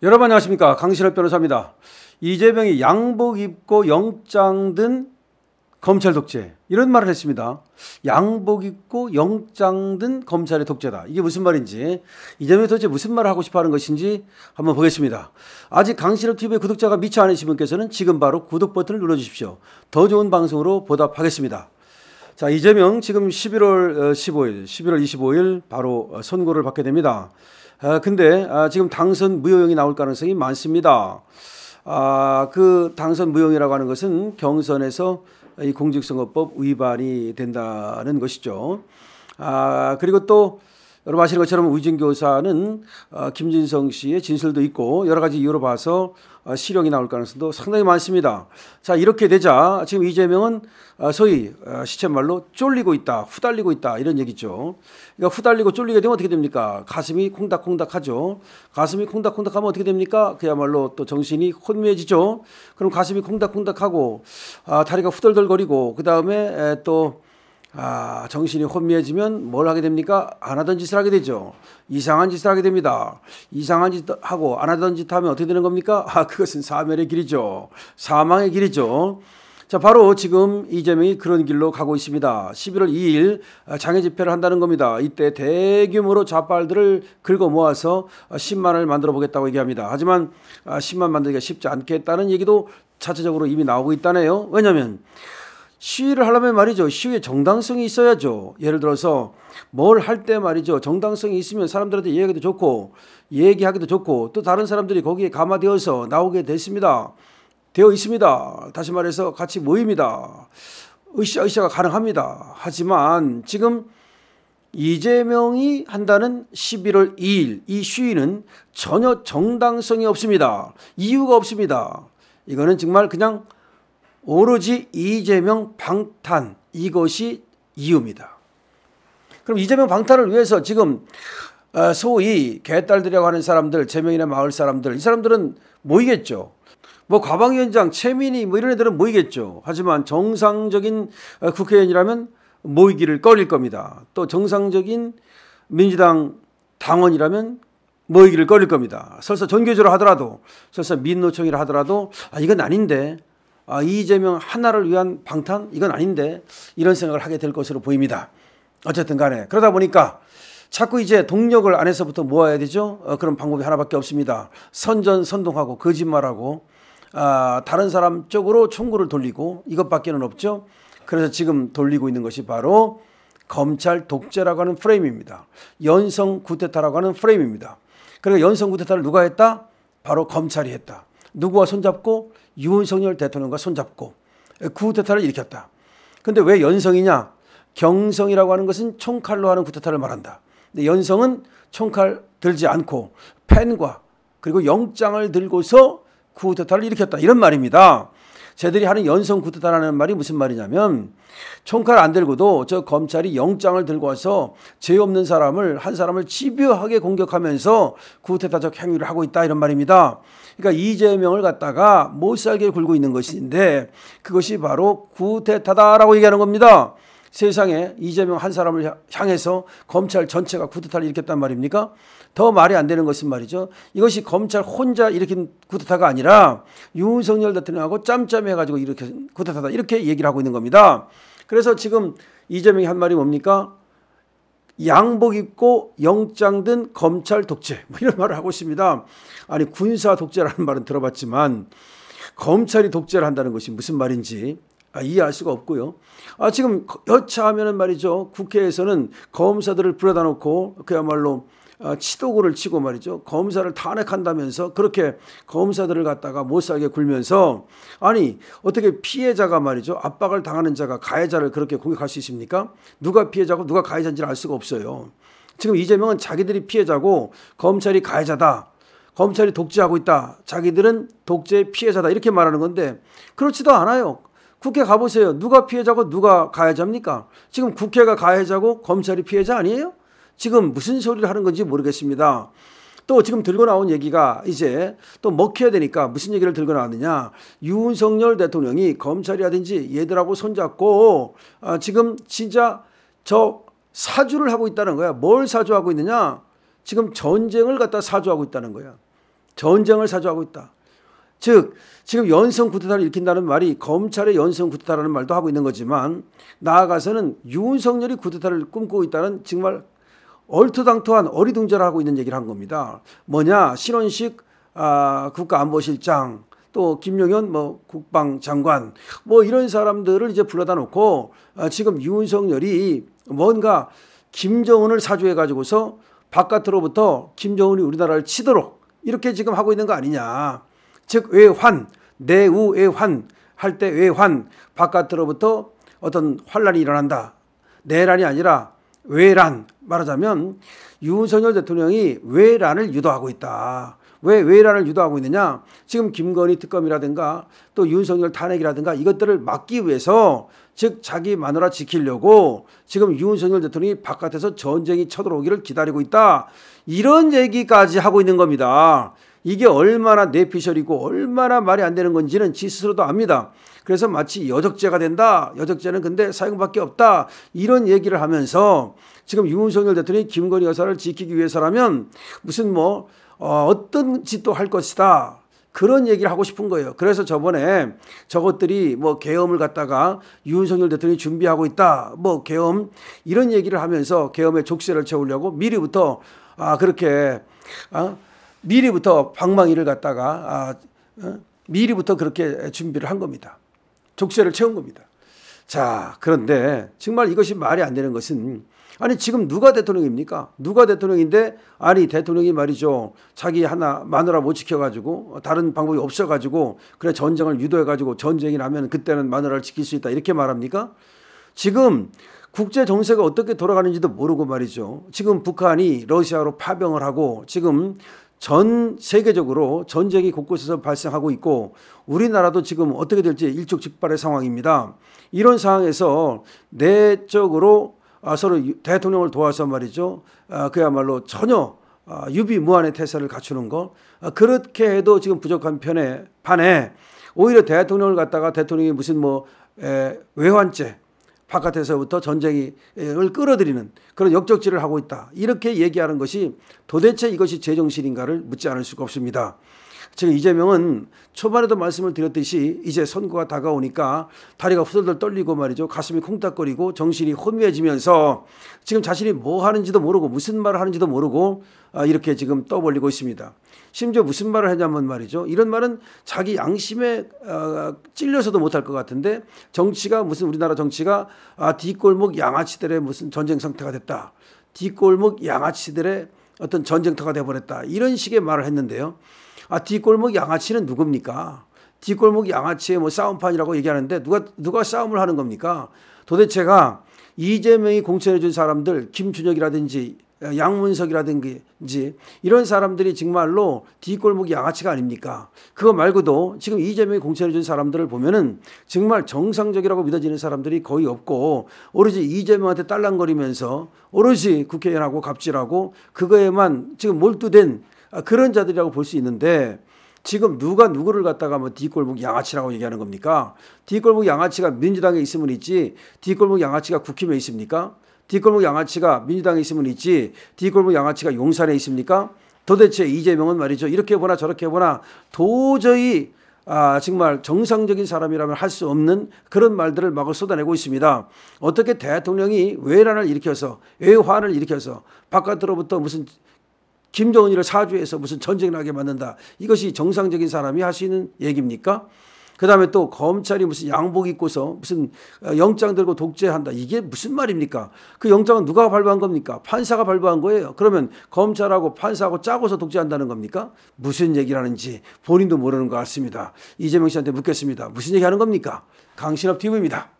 여러분 안녕하십니까, 강신업 변호사입니다. 이재명이 양복 입고 영장 든 검찰 독재, 이런 말을 했습니다. 양복 입고 영장 든 검찰의 독재다. 이게 무슨 말인지, 이재명이 도대체 무슨 말을 하고 싶어 하는 것인지 한번 보겠습니다. 아직 강신업 TV의 구독자가 미치 않으신 분께서는 지금 바로 구독 버튼을 눌러주십시오. 더 좋은 방송으로 보답하겠습니다. 자, 이재명 지금 11월 25일 바로 선고를 받게 됩니다. 근데 지금 당선 무효형이 나올 가능성이 많습니다. 그 당선 무효형이라고 하는 것은 경선에서 이 공직선거법 위반이 된다는 것이죠. 그리고 또 여러분 아시는 것처럼 위증교사는 김진성 씨의 진술도 있고 여러 가지 이유로 봐서 실형이 나올 가능성도 상당히 많습니다. 자, 이렇게 되자 지금 이재명은 소위 시쳇말로 쫄리고 있다, 후달리고 있다, 이런 얘기죠. 그러니까 후달리고 쫄리게 되면 어떻게 됩니까? 가슴이 콩닥콩닥하죠. 가슴이 콩닥콩닥하면 어떻게 됩니까? 그야말로 또 정신이 혼미해지죠. 그럼 가슴이 콩닥콩닥하고 다리가 후덜덜거리고 그 다음에 또 정신이 혼미해지면 뭘 하게 됩니까? 안 하던 짓을 하게 되죠. 이상한 짓을 하게 됩니다. 이상한 짓 하고 안 하던 짓 하면 어떻게 되는 겁니까? 그것은 사멸의 길이죠. 사망의 길이죠. 자, 바로 지금 이재명이 그런 길로 가고 있습니다. 11월 2일 장애 집회를 한다는 겁니다. 이때 대규모로 좌빨들을 긁어 모아서 10만을 만들어 보겠다고 얘기합니다. 하지만 10만 만들기가 쉽지 않겠다는 얘기도 자체적으로 이미 나오고 있다네요. 왜냐하면 시위를 하려면 말이죠, 시위에 정당성이 있어야죠. 예를 들어서 뭘 할 때 말이죠, 정당성이 있으면 사람들한테 얘기하기도 좋고 또 다른 사람들이 거기에 감화되어서 나오게 되어 있습니다. 다시 말해서 같이 모입니다. 으쌰으쌰가 가능합니다. 하지만 지금 이재명이 한다는 11월 2일 이 시위는 전혀 정당성이 없습니다. 이유가 없습니다. 이거는 정말 그냥 오로지 이재명 방탄, 이것이 이유입니다. 그럼 이재명 방탄을 위해서 지금 소위 개딸들이라고 하는 사람들, 제명이나 마을 사람들, 이 사람들은 모이겠죠. 뭐 과방위원장, 최민희 뭐 이런 애들은 모이겠죠. 하지만 정상적인 국회의원이라면 모이기를 꺼릴 겁니다. 또 정상적인 민주당 당원이라면 모이기를 꺼릴 겁니다. 설사 전교조라 하더라도, 설사 민노총이라 하더라도 이건 아닌데, 이재명 하나를 위한 방탄? 이건 아닌데, 이런 생각을 하게 될 것으로 보입니다. 어쨌든 간에 그러다 보니까 자꾸 이제 동력을 안에서부터 모아야 되죠. 그런 방법이 하나밖에 없습니다. 선전선동하고 거짓말하고 다른 사람 쪽으로 총구를 돌리고 이것밖에는 없죠. 그래서 지금 돌리고 있는 것이 바로 검찰 독재라고 하는 프레임입니다. 연성 구테타라고 하는 프레임입니다. 그리고 연성 구테타를 누가 했다? 바로 검찰이 했다. 누구와 손잡고? 윤석열 대통령과 손잡고 구테타를 일으켰다. 근데 왜 연성이냐? 경성이라고 하는 것은 총칼로 하는 구테타를 말한다. 근데 연성은 총칼 들지 않고 펜과 그리고 영장을 들고서 구테타를 일으켰다, 이런 말입니다. 쟤들이 하는 연성 구테타라는 말이 무슨 말이냐면 총칼 안 들고도 저 검찰이 영장을 들고 와서 죄 없는 사람을, 한 사람을 집요하게 공격하면서 구테타적 행위를 하고 있다, 이런 말입니다. 그러니까 이재명을 갖다가 못살게 굴고 있는 것인데 그것이 바로 구테타다라고 얘기하는 겁니다. 세상에 이재명 한 사람을 향해서 검찰 전체가 구테타를 일으켰단 말입니까? 더 말이 안 되는 것은 말이죠, 이것이 검찰 혼자 일으킨 구테타가 아니라 윤석열 대통령하고 짬짬해가지고 일으킨 구테타다, 이렇게 얘기를 하고 있는 겁니다. 그래서 지금 이재명이 한 말이 뭡니까? 양복 입고 영장 든 검찰 독재, 뭐 이런 말을 하고 있습니다. 아니, 군사 독재라는 말은 들어봤지만 검찰이 독재를 한다는 것이 무슨 말인지 이해할 수가 없고요. 지금 여차하면은 말이죠, 국회에서는 검사들을 불러다 놓고 그야말로 치도구를 치고 말이죠, 검사를 탄핵한다면서 그렇게 검사들을 갖다가 못살게 굴면서, 아니 어떻게 피해자가 말이죠, 압박을 당하는 자가 가해자를 그렇게 공격할 수 있습니까? 누가 피해자고 누가 가해자인지를 알 수가 없어요. 지금 이재명은 자기들이 피해자고 검찰이 가해자다, 검찰이 독재하고 있다, 자기들은 독재의 피해자다, 이렇게 말하는 건데 그렇지도 않아요. 국회 가보세요. 누가 피해자고 누가 가해자입니까? 지금 국회가 가해자고 검찰이 피해자 아니에요? 지금 무슨 소리를 하는 건지 모르겠습니다. 또 지금 들고 나온 얘기가 이제 또 먹혀야 되니까 무슨 얘기를 들고 나왔느냐. 윤석열 대통령이 검찰이라든지 얘들하고 손잡고 지금 진짜 저 사주를 하고 있다는 거야. 뭘 사주하고 있느냐. 지금 전쟁을 갖다 사주하고 있다는 거야. 전쟁을 사주하고 있다. 즉 지금 연성 쿠데타를 일으킨다는 말이 검찰의 연성 쿠데타라는 말도 하고 있는 거지만 나아가서는 윤석열이 쿠데타를 꿈꾸고 있다는 정말 얼토당토한 어리둥절하고 있는 얘기를 한 겁니다. 뭐냐, 신원식 국가안보실장, 또 김용현 국방장관 이런 사람들을 이제 불러다 놓고 지금 윤석열이 뭔가 김정은을 사주해 가지고서 바깥으로부터 김정은이 우리나라를 치도록 이렇게 지금 하고 있는 거 아니냐. 즉 외환, 내우외환 할 때 외환, 바깥으로부터 어떤 환란이 일어난다. 내란이 아니라 외란, 말하자면 윤석열 대통령이 외란을 유도하고 있다. 왜 외란을 유도하고 있느냐? 지금 김건희 특검이라든가 또 윤석열 탄핵이라든가 이것들을 막기 위해서, 즉 자기 마누라 지키려고 지금 윤석열 대통령이 바깥에서 전쟁이 쳐들어오기를 기다리고 있다. 이런 얘기까지 하고 있는 겁니다. 이게 얼마나 뇌피셜이고 얼마나 말이 안 되는 건지는 지 스스로도 압니다. 그래서 마치 여적죄가 된다. 여적죄는 근데 사형밖에 없다. 이런 얘기를 하면서 지금 윤석열 대통령이 김건희 여사를 지키기 위해서라면 무슨 어떤 짓도 할 것이다. 그런 얘기를 하고 싶은 거예요. 그래서 저번에 저것들이 계엄을 갖다가 윤석열 대통령이 준비하고 있다. 계엄 이런 얘기를 하면서 계엄의 족쇄를 채우려고 미리부터 미리부터 방망이를 갖다가 미리부터 그렇게 준비를 한 겁니다. 족쇄를 채운 겁니다. 자, 그런데 정말 이것이 말이 안 되는 것은, 아니 지금 누가 대통령입니까? 누가 대통령인데, 아니 대통령이 말이죠, 자기 하나 마누라 못 지켜가지고 다른 방법이 없어가지고 그래 전쟁을 유도해가지고 전쟁이 나면 그때는 마누라를 지킬 수 있다 이렇게 말합니까? 지금 국제 정세가 어떻게 돌아가는지도 모르고 말이죠. 지금 북한이 러시아로 파병을 하고 지금 전 세계적으로 전쟁이 곳곳에서 발생하고 있고 우리나라도 지금 어떻게 될지 일촉즉발의 상황입니다. 이런 상황에서 내적으로 서로 대통령을 도와서 말이죠, 그야말로 전혀 유비무환의 태세를 갖추는 것, 그렇게 해도 지금 부족한 반에 오히려 대통령을 갖다가 대통령이 무슨 외환죄, 바깥에서부터 전쟁을 끌어들이는 그런 역적질을 하고 있다. 이렇게 얘기하는 것이 도대체 이것이 제정신인가를 묻지 않을 수가 없습니다. 지금 이재명은 초반에도 말씀을 드렸듯이 이제 선거가 다가오니까 다리가 후덜덜 떨리고 말이죠. 가슴이 콩닥거리고 정신이 혼미해지면서 지금 자신이 뭐 하는지도 모르고 무슨 말을 하는지도 모르고 이렇게 지금 떠벌리고 있습니다. 심지어 무슨 말을 하냐면 말이죠, 이런 말은 자기 양심에 찔려서도 못할 것 같은데, 정치가 무슨 우리나라 정치가 뒷골목 양아치들의 무슨 전쟁 상태가 됐다. 뒷골목 양아치들의 어떤 전쟁터가 돼버렸다. 이런 식의 말을 했는데요. 뒷골목 양아치는 누굽니까? 뒷골목 양아치의 싸움판이라고 얘기하는데 누가 싸움을 하는 겁니까? 도대체가 이재명이 공천해 준 사람들, 김준혁이라든지 양문석이라든지 이런 사람들이 정말로 뒷골목 양아치가 아닙니까? 그거 말고도 지금 이재명이 공천해 준 사람들을 보면은 정말 정상적이라고 믿어지는 사람들이 거의 없고 오로지 이재명한테 딸랑거리면서 오로지 국회의원하고 갑질하고 그거에만 지금 몰두된 그런 자들이라고 볼 수 있는데, 지금 누가 누구를 갖다가 뒷골목 양아치라고 얘기하는 겁니까? 뒷골목 양아치가 민주당에 있으면 있지 뒷골목 양아치가 국힘에 있습니까? 뒷골목 양아치가 민주당에 있으면 있지 뒷골목 양아치가 용산에 있습니까? 도대체 이재명은 말이죠, 이렇게 보나 저렇게 보나 도저히 정말 정상적인 사람이라면 할 수 없는 그런 말들을 마구 쏟아내고 있습니다. 어떻게 대통령이 외환을 일으켜서 바깥으로부터 무슨 김정은이를 사주해서 무슨 전쟁 나게 만든다. 이것이 정상적인 사람이 할 수 있는 얘기입니까? 그 다음에 또 검찰이 무슨 양복 입고서 무슨 영장 들고 독재한다. 이게 무슨 말입니까? 그 영장은 누가 발부한 겁니까? 판사가 발부한 거예요. 그러면 검찰하고 판사하고 짜고서 독재한다는 겁니까? 무슨 얘기를 하는지 본인도 모르는 것 같습니다. 이재명 씨한테 묻겠습니다. 무슨 얘기하는 겁니까? 강신업 TV입니다.